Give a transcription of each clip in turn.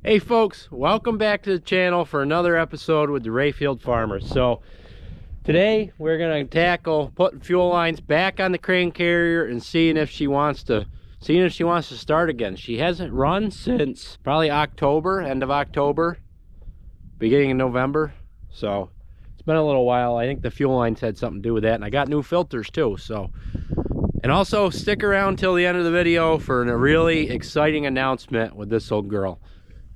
Hey folks, welcome back to the channel for another episode with the Rayfield Farmers. So today we're going to tackle putting fuel lines back on the crane carrier and seeing if she wants to start again. She hasn't run since probably October, end of October, beginning of November. So it's been a little while. I think the fuel lines had something to do with that, and I got new filters too. So, and also stick around till the end of the video for a really exciting announcement with this old girl.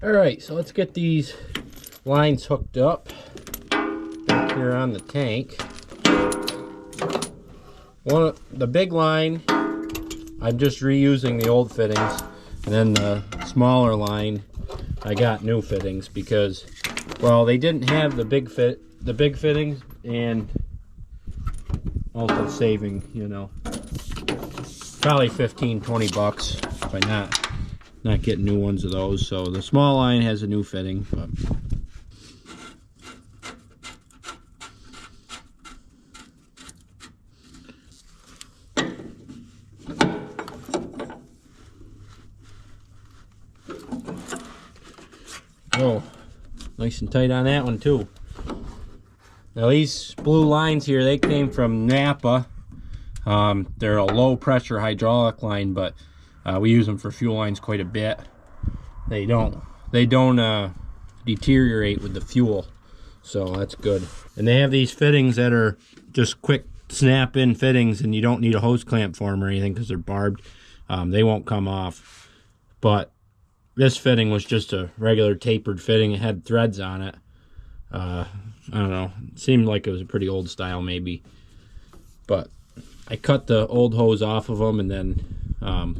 All right, so let's get these lines hooked up back here on the tank. The big line, I'm just reusing the old fittings, and then the smaller line, I got new fittings because, well, they didn't have the big fittings, and also saving, you know, probably 15-20 bucks by not getting new ones of those. So the small line has a new fitting, but oh, nice and tight on that one too. Now these blue lines here, they came from Napa. They're a low pressure hydraulic line, but we use them for fuel lines quite a bit. They don't deteriorate with the fuel, so that's good. And they have these fittings that are just quick snap in fittings, and you don't need a hose clamp for them or anything because they're barbed. They won't come off. But this fitting was just a regular tapered fitting. It had threads on it. I don't know, it seemed like it was a pretty old style maybe, but I cut the old hose off of them and then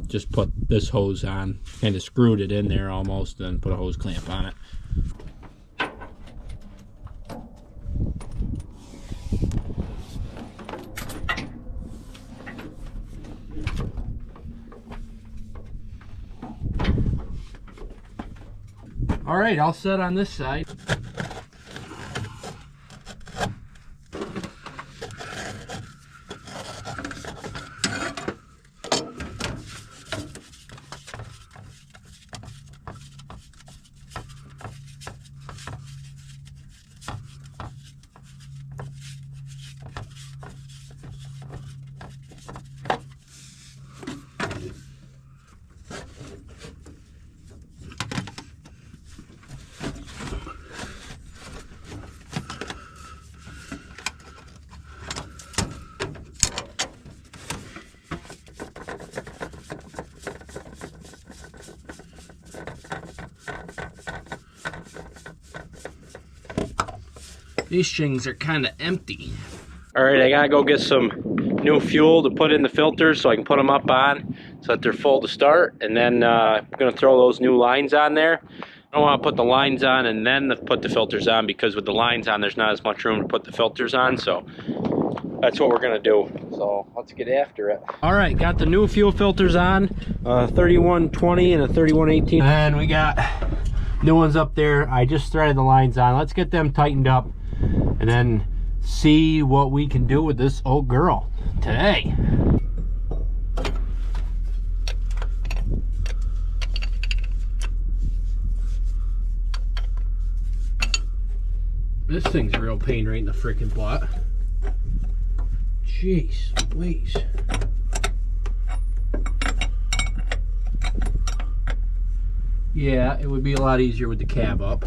just put this hose on, kind of screwed it in there almost, and put a hose clamp on it. All right, all set on this side. These things are kind of empty. All right, I gotta go get some new fuel to put in the filters so I can put them up on so that they're full to start. And then I'm gonna throw those new lines on there. I don't want to put the lines on and then put the filters on, because with the lines on, there's not as much room to put the filters on. So that's what we're gonna do. So let's get after it. All right, got the new fuel filters on, 3120 and a 3118. And we got new ones up there. I just threaded the lines on. Let's get them tightened up and then see what we can do with this old girl today. This thing's a real pain right in the freaking butt. Jeez, please. Yeah, it would be a lot easier with the cab up.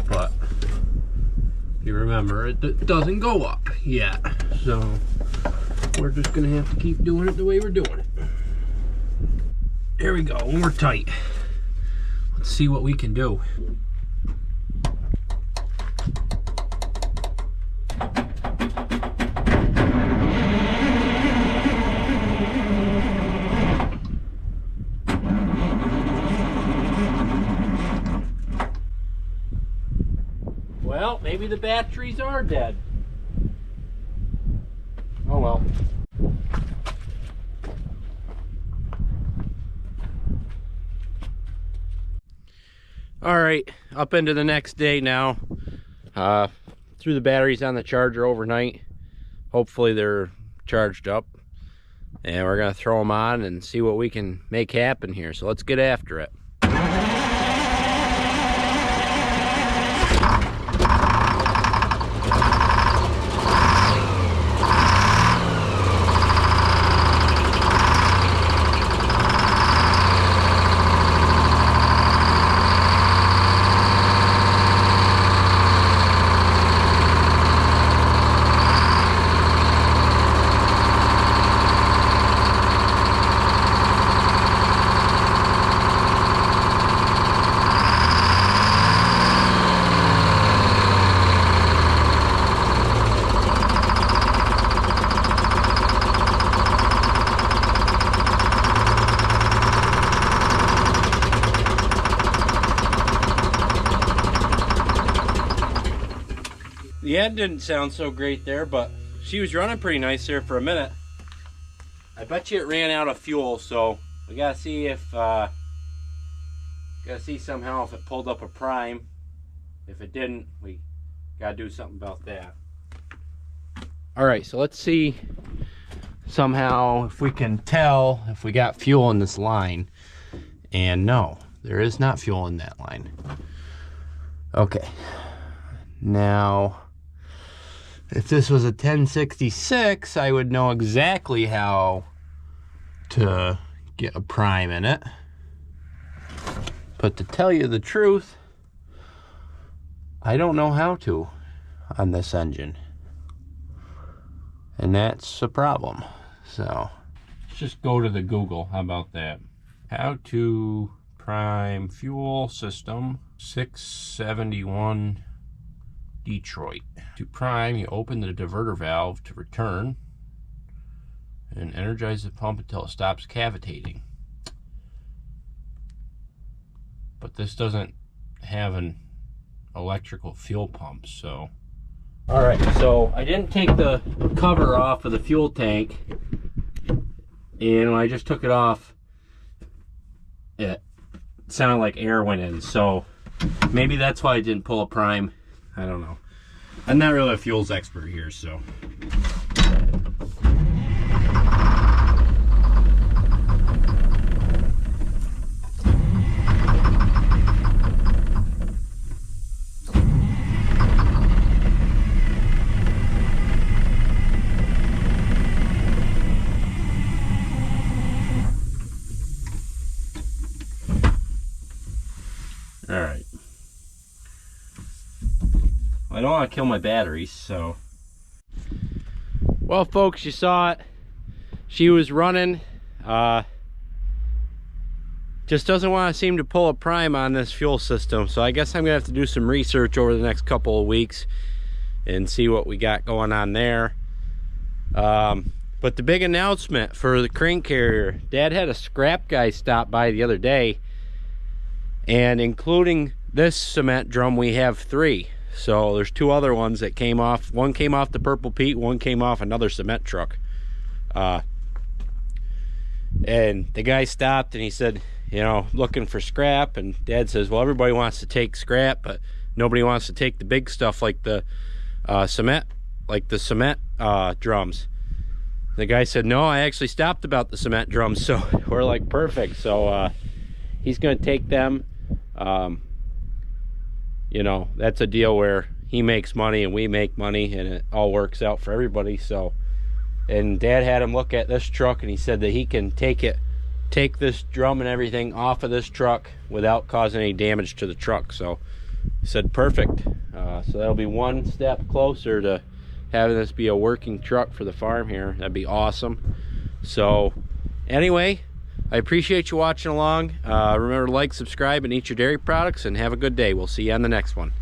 But you remember, it doesn't go up yet. So we're just gonna have to keep doing it the way we're doing it. There we go, one more tight. Let's see what we can do. Well, maybe the batteries are dead. Oh well. All right, up into the next day now. Threw the batteries on the charger overnight. Hopefully they're charged up. And we're gonna throw them on and see what we can make happen here. So let's get after it. The end didn't sound so great there, but she was running pretty nice there for a minute. I bet you it ran out of fuel, so we gotta see if somehow if it pulled up a prime. If it didn't, we gotta do something about that. All right, so let's see somehow if we can tell if we got fuel in this line. And no, there is not fuel in that line. Okay, now if this was a 1066, I would know exactly how to get a prime in it. But to tell you the truth, I don't know how to on this engine. And that's a problem. So let's just go to the Google. How about that? How to prime fuel system 671 Detroit. To prime, you open the diverter valve to return and energize the pump until it stops cavitating. But this doesn't have an electrical fuel pump, so. All right, so I didn't take the cover off of the fuel tank, and when I just took it off, it sounded like air went in, so maybe that's why I didn't pull a prime. I don't know. I'm not really a fuels expert here, so. All right. I don't want to kill my batteries, so. Well, folks, you saw it. She was running. Just doesn't want to seem to pull a prime on this fuel system. So I guess I'm going to have to do some research over the next couple of weeks and see what we got going on there. But the big announcement for the crane carrier, Dad had a scrap guy stop by the other day. And including this cement drum, we have 3. So there's 2 other ones that came off. One came off the Purple Pete, one came off another cement truck. And the guy stopped and he said, you know, looking for scrap. And Dad says, well, everybody wants to take scrap, but nobody wants to take the big stuff like the cement drums. The guy said, no, I actually stopped about the cement drums. So we're like, perfect. So he's going to take them. You know, that's a deal where he makes money and we make money and it all works out for everybody. So, and Dad had him look at this truck and he said that he can take this drum and everything off of this truck without causing any damage to the truck. So he said, perfect. So that'll be one step closer to having this be a working truck for the farm here. That'd be awesome. So anyway, I appreciate you watching along. Remember to like, subscribe, and eat your dairy products, and have a good day. We'll see you on the next one.